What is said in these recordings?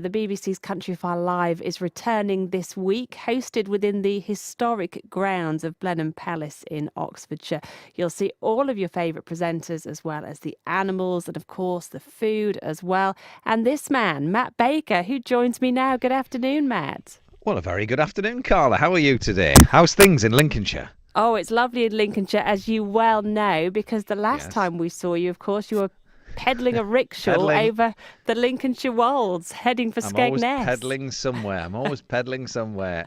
The BBC's Countryfile Live is returning this week, hosted within the historic grounds of Blenheim Palace in Oxfordshire. You'll see all of your favourite presenters, as well as the animals and, of course, the food as well. And this man, Matt Baker, who joins me now. Good afternoon, Matt. Well, a very good afternoon, Carla. How are you today? How's things in Lincolnshire? Oh, it's lovely in Lincolnshire, as you well know, because the last Yes. time we saw you, of course, you were peddling a rickshaw Peddling. over the Lincolnshire wolds, heading for I'm always Skegness. peddling somewhere. I'm always peddling somewhere.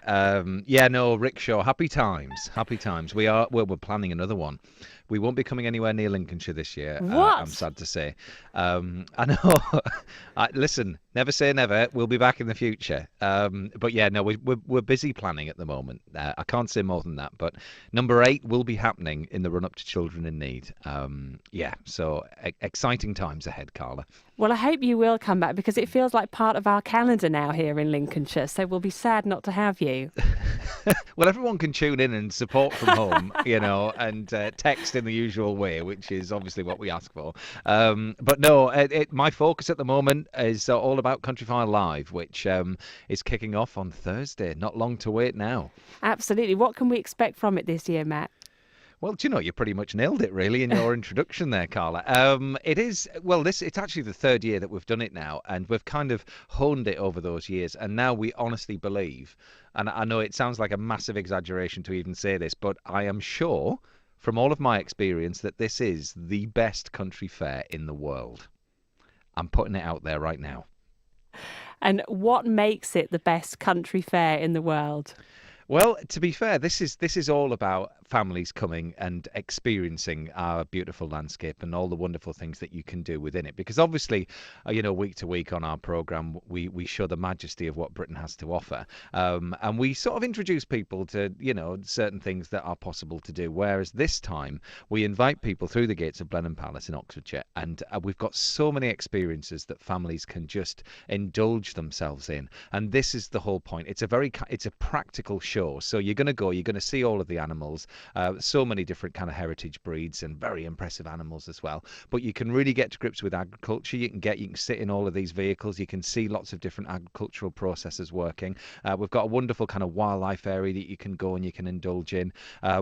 Yeah, no, rickshaw. Happy times. Happy times. We're planning another one. We won't be coming anywhere near Lincolnshire this year. I'm What? sad to say. I know. Listen, never say never. We'll be back in the future. But yeah, no, we're busy planning at the moment. I can't say more than that. But number 8 will be happening in the run up to Children in Need. Yeah, so exciting times ahead, Carla. Well, I hope you will come back because it feels like part of our calendar now here in Lincolnshire. So we'll be sad not to have you. Well, everyone can tune in and support from home, and text in the usual way, which is obviously what we ask for. But no, my focus at the moment is all about Countryfile Live, which is kicking off on Thursday. Not long to wait now. Absolutely. What can we expect from it this year, Matt? Well, do you know, you pretty much nailed it, really, in your introduction there, Carla. It's actually the 3rd year that we've done it now, and we've kind of honed it over those years, and now we honestly believe, and I know it sounds like a massive exaggeration to even say this, but I am sure, from all of my experience, that this is the best country fair in the world. I'm putting it out there right now. And what makes it the best country fair in the world? Well, to be fair, this is all about families coming and experiencing our beautiful landscape and all the wonderful things that you can do within it. Because obviously, week to week on our programme, we show the majesty of what Britain has to offer. And we sort of introduce people to, certain things that are possible to do. Whereas this time, we invite people through the gates of Blenheim Palace in Oxfordshire. And we've got so many experiences that families can just indulge themselves in. And this is the whole point. It's a practical show. So you're going to see all of the animals, so many different kind of heritage breeds and very impressive animals as well. But you can really get to grips with agriculture. You can sit in all of these vehicles. You can see lots of different agricultural processes working. We've got a wonderful kind of wildlife area that you can go and you can indulge in.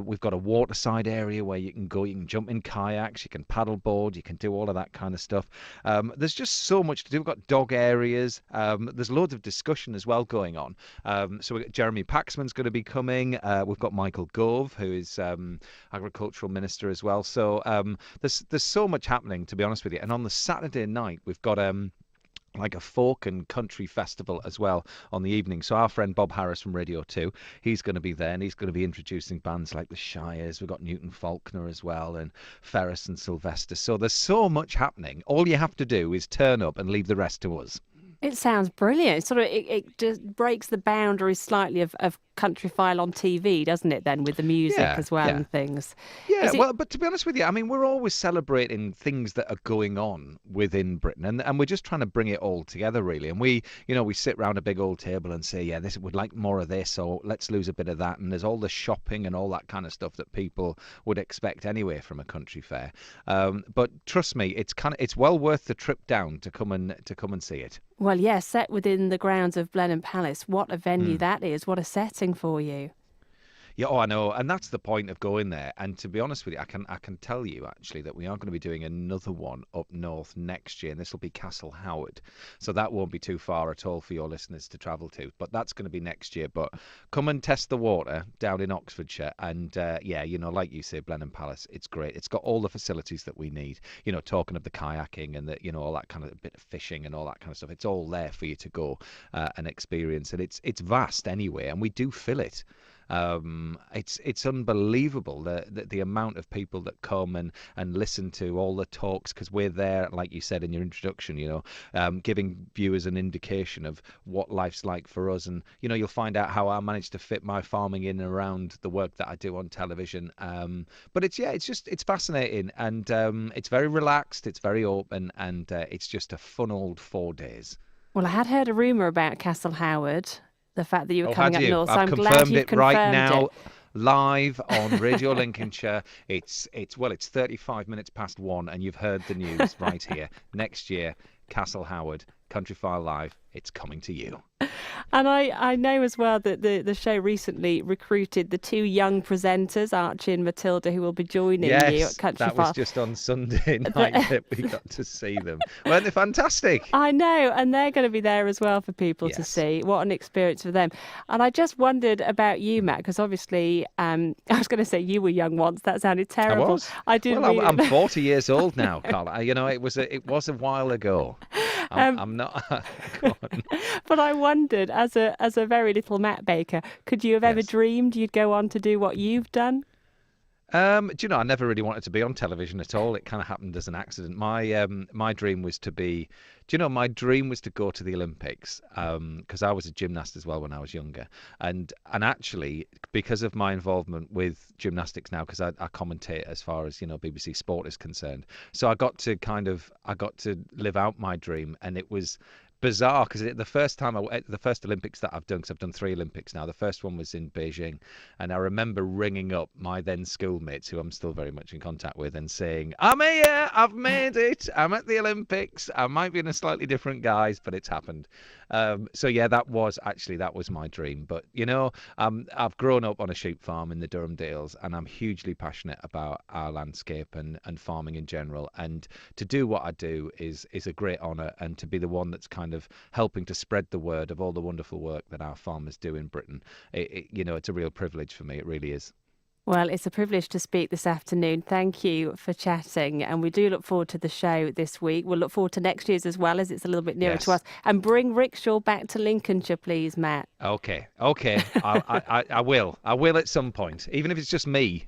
We've got a waterside area where you can go, you can jump in kayaks, you can paddleboard, you can do all of that kind of stuff. There's just so much to do. We've got dog areas. There's loads of discussion as well going on. So we've got Jeremy Paxman's going to be coming. We've got Michael Gove, who is agricultural minister as well. So there's so much happening, to be honest with you. And on the Saturday night, we've got like a folk and country festival as well on the evening. So our friend Bob Harris from Radio 2, he's going to be there and he's going to be introducing bands like the Shires. We've got Newton Faulkner as well and Ferris and Sylvester. So there's so much happening. All you have to do is turn up and leave the rest to us. It sounds brilliant. It just breaks the boundaries slightly of Countryfile on TV, doesn't it, then, with the music as well and things? Yeah, well, but to be honest with you, I mean, we're always celebrating things that are going on within Britain, and we're just trying to bring it all together, really. And we sit around a big old table and say, yeah, this would like more of this, or let's lose a bit of that. And there's all the shopping and all that kind of stuff that people would expect anyway from a country fair. But trust me, it's well worth the trip down to come and see it. Well, yes, set within the grounds of Blenheim Palace. What a venue that is. What a setting for you. Yeah, I know, and that's the point of going there. And to be honest with you, I can tell you actually that we are going to be doing another one up north next year, and this will be Castle Howard. So that won't be too far at all for your listeners to travel to. But that's going to be next year. But come and test the water down in Oxfordshire, and like you say, Blenheim Palace, it's great. It's got all the facilities that we need. Talking of the kayaking and all that kind of bit of fishing and all that kind of stuff. It's all there for you to go and experience, and it's vast anyway, and we do fill it. It's unbelievable the amount of people that come and listen to all the talks, because we're there, like you said in your introduction, giving viewers an indication of what life's like for us. And you'll find out how I managed to fit my farming in and around the work that I do on television. But it's fascinating, and it's very relaxed, it's very open, and it's just a fun old 4 days. Well, I had heard a rumour about Castle Howard, the fact that you were coming up north. So I've I'm confirmed glad you've it confirmed right now, it. live on Radio Lincolnshire. It's 35 minutes past 1, and you've heard the news right here. Next year, Castle Howard, Countryfile Live, it's coming to you. And I know as well that the show recently recruited the two young presenters, Archie and Matilda, who will be joining you at Yes, that was Countryfile. just on Sunday night The- that we got to see them. Weren't they fantastic? I know, and they're going to be there as well for people to Yes. see. What an experience for them. And I just wondered about you, Matt, because obviously, I was going to say you were young once. That sounded I terrible. was. I didn't Well, mean I'm it. 40 years old now, Carla. It was a while ago. Um, I'm not. Go on. But I wondered, as a very little Matt Baker, could you have ever Yes. dreamed you'd go on to do what you've done? Do you know, I never really wanted to be on television at all. It kind of happened as an accident. My dream was to be, do you know, my dream was to go to the Olympics. Because I was a gymnast as well when I was younger, and actually because of my involvement with gymnastics now, because I commentate as far as BBC Sport is concerned. So I got to live out my dream, and it was bizarre because the first Olympics that I've done, because I've done 3 Olympics now. The first one was in Beijing, and I remember ringing up my then schoolmates, who I'm still very much in contact with, and saying, "I'm here, I've made it, I'm at the Olympics. I might be in a slightly different guise, but it's happened." So yeah, that was my dream. But I've grown up on a sheep farm in the Durham Dales, and I'm hugely passionate about our landscape and farming in general. And to do what I do is a great honour, and to be the one that's kind of helping to spread the word of all the wonderful work that our farmers do in Britain. It's a real privilege for me. It really is. Well, it's a privilege to speak this afternoon. Thank you for chatting. And we do look forward to the show this week. We'll look forward to next year's as well, as it's a little bit nearer to Yes. us. And bring rickshaw back to Lincolnshire, please, Matt. Okay. I will. I will at some point, even if it's just me.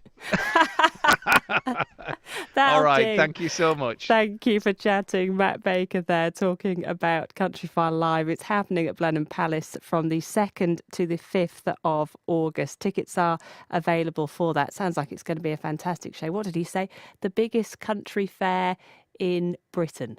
That'll All right. do. Thank you so much. Thank you for chatting. Matt Baker there talking about Countryfile Live. It's happening at Blenheim Palace from the 2nd to the 5th of August. Tickets are available for that. Sounds like it's going to be a fantastic show. What did he say? The biggest country fair in Britain.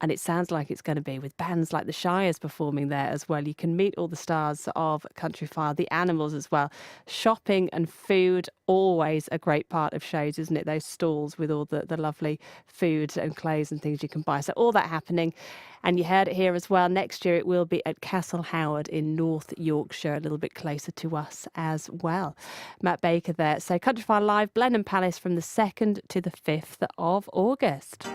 And it sounds like it's going to be with bands like the Shires performing there as well. You can meet all the stars of Countryfile, the animals as well. Shopping and food, always a great part of shows, isn't it? Those stalls with all the lovely food and clothes and things you can buy. So all that happening. And you heard it here as well. Next year it will be at Castle Howard in North Yorkshire, a little bit closer to us as well. Matt Baker there. So Countryfile Live, Blenheim Palace from the 2nd to the 5th of August.